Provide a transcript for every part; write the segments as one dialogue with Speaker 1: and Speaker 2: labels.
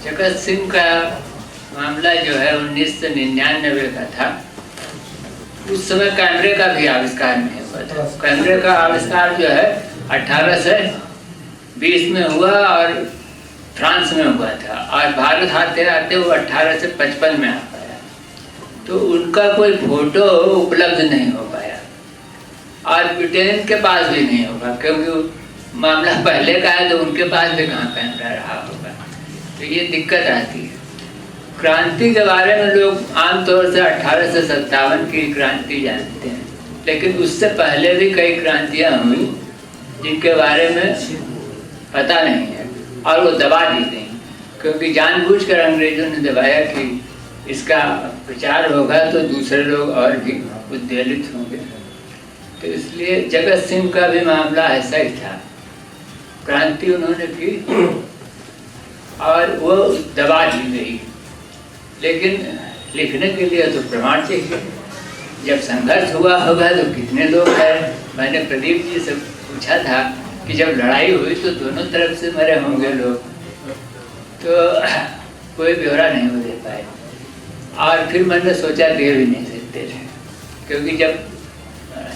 Speaker 1: जगत सिंह का मामला जो है 1999 का था। उस समय कैमरे का भी आविष्कार नहीं हुआ था। कैमरे का आविष्कार जो है 1820 में हुआ और फ्रांस में हुआ था, और भारत आते आते वो 1855 में आ पाया। तो उनका कोई फोटो उपलब्ध नहीं हो पाया, और ब्रिटेन के पास भी नहीं होगा, क्योंकि मामला पहले का है तो उनके पास भी कहाँ कैमरा रहा होगा। तो ये दिक्कत आती है। क्रांति के बारे में लोग आमतौर से 1857 की क्रांति जानते हैं, लेकिन उससे पहले भी कई क्रांतियाँ हुई जिनके बारे में पता नहीं है, और वो दबा दी गई, क्योंकि जानबूझकर अंग्रेजों ने दबाया कि इसका प्रचार होगा तो दूसरे लोग और भी उद्वेलित होंगे। तो इसलिए जगत सिंह का भी मामला ऐसा ही था। क्रांति उन्होंने की और वो दबा दी गई, लेकिन लिखने के लिए तो प्रमाण चाहिए। जब संघर्ष हुआ होगा तो कितने लोग हैं। मैंने प्रदीप जी से पूछा था कि जब लड़ाई हुई तो दोनों तरफ से मरे होंगे लोग, तो कोई ब्यौरा नहीं हो दे पाए। और फिर मैंने सोचा दे भी नहीं सकते थे, क्योंकि जब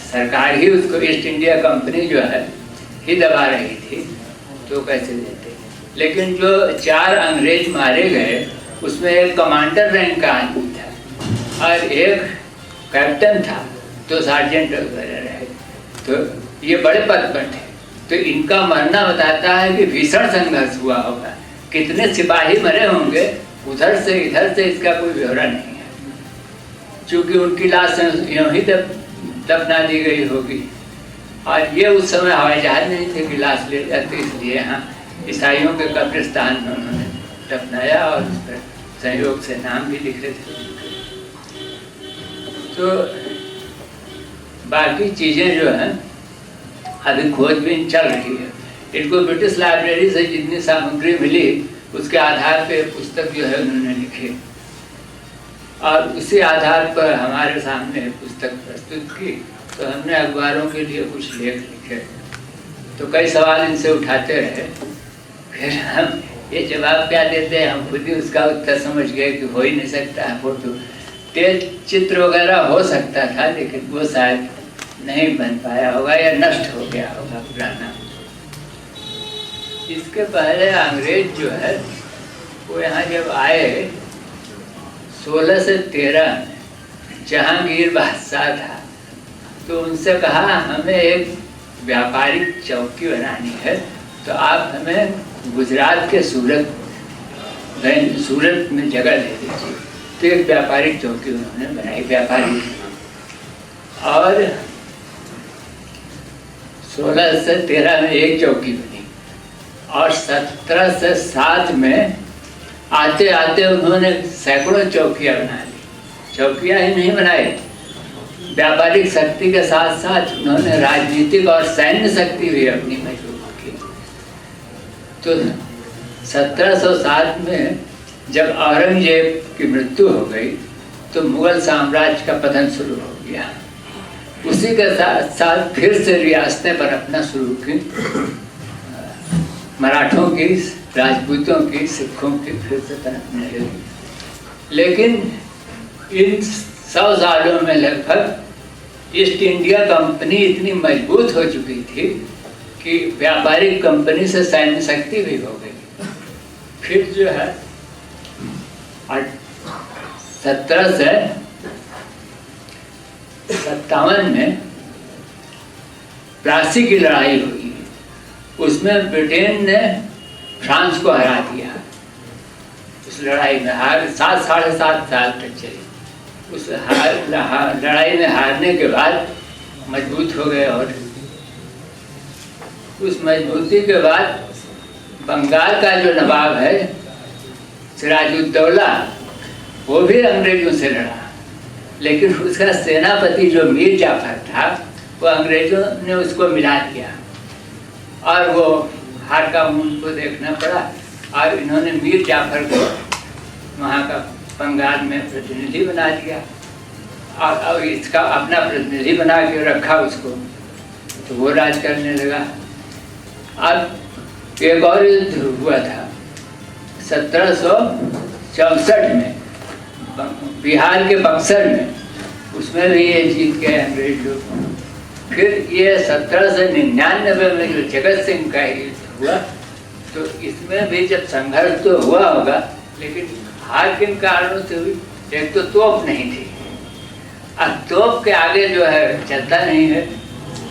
Speaker 1: सरकार ही उसको ईस्ट इंडिया कंपनी जो है ही दबा रही थी तो कैसे देते। लेकिन जो 4 अंग्रेज मारे गए उसमें एक कमांडर रैंक का आदमी था और एक कैप्टन था, 2 सार्जेंट वगैरह रहे। तो ये बड़े पद पर थे। तो इनका मरना बताता है कि भीषण संघर्ष हुआ होगा। कितने सिपाही मरे होंगे उधर से इधर से, इसका कोई ब्यौरा नहीं है। चूँकि उनकी लाश यूँ ही दफना दी गई होगी, और ये उस समय हवाई जहाज नहीं थे कि लाश ले जाते, इसलिए यहाँ ईसाइयों के कब्रिस्तान में उन्होंने दफनाया और उस पर संयोग से नाम भी लिखे थे। तो बाकी चीज़ें जो हैं अभी खोजबीन चल रही है। इनको ब्रिटिश लाइब्रेरी से जितनी सामग्री मिली उसके आधार पे पुस्तक जो है उन्होंने लिखी, और उसी आधार पर हमारे सामने पुस्तक प्रस्तुत की। तो हमने अखबारों के लिए कुछ लेख लिखे, तो कई सवाल इनसे उठाते रहे। फिर हम ये जवाब क्या देते हैं, हम खुद ही उसका उत्तर समझ गए कि हो ही नहीं सकता है। फोटो तेज चित्र वगैरह हो सकता था, लेकिन वो शायद नहीं बन पाया होगा या नष्ट हो गया होगा पुराना। इसके पहले अंग्रेज जो है वो यहाँ जब आए 16 से 13 में, जहांगीर बादशाह था, तो उनसे कहा हमें एक व्यापारिक चौकी बनानी है, तो आप हमें गुजरात के सूरत में जगह दे दीजिए। तो एक व्यापारिक चौकी उन्होंने बनाई, व्यापारी। और 16 से 13 में एक चौकी बनी, और 17 से 7 में आते आते उन्होंने सैकड़ों चौकियाँ बना ली। चौकियाँ ही नहीं बनाई, व्यापारिक शक्ति के साथ साथ उन्होंने राजनीतिक और सैन्य शक्ति भी अपनी मजबूत की। तो 1707 में जब औरंगजेब की मृत्यु हो गई तो मुगल साम्राज्य का पतन शुरू हो गया। उसी के साथ साथ फिर से रियासतें पनपना शुरू की, मराठों की, राजपूतों की, सिखों की फिर से पनपने लगी। लेकिन इन 100 सालों में लगभग ईस्ट इंडिया कंपनी इतनी मजबूत हो चुकी थी कि व्यापारिक कंपनी से सैन्य शक्ति भी हो गई। फिर जो है 17 से 57 में प्लासी की लड़ाई हुई। उसमें ब्रिटेन ने फ्रांस को हरा दिया। उस लड़ाई में साढ़े 7 साल तक चली। उस लड़ाई में हारने के बाद मजबूत हो गए, और उस मजबूती के बाद बंगाल का जो नवाब है सिराजुद्दौला, वो भी अंग्रेजों से लड़ा, लेकिन उसका सेनापति जो मीर जाफर था वो अंग्रेजों ने उसको मिला दिया, और वो हार का मुंह उनको देखना पड़ा। और इन्होंने मीर जाफर को वहाँ का बंगाल में प्रतिनिधि बना दिया, और इसका अपना प्रतिनिधि बना के रखा उसको, तो वो राज करने लगा। अब एक और युद्ध हुआ था 1764 में बिहार के बक्सर में, उसमें भी ये जीत गए अंग्रेज लोग। फिर ये 1799 में जो जगत सिंह का युद्ध हुआ, तो इसमें भी जब संघर्ष तो हुआ होगा, लेकिन हार किन कारणों से हुई? एक तो तोप नहीं थी, अब तोप के आगे जो है चलता नहीं है।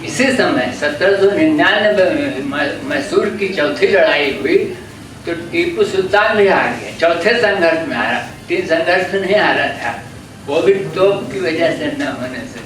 Speaker 1: इसी समय 1799 में मैसूर की चौथी लड़ाई हुई, तो टीपू सुल्तान भी हार गया, चौथे संघर्ष में हारा, 3 संघर्ष में नहीं हारा था, वो भी तोप की वजह से न होने से।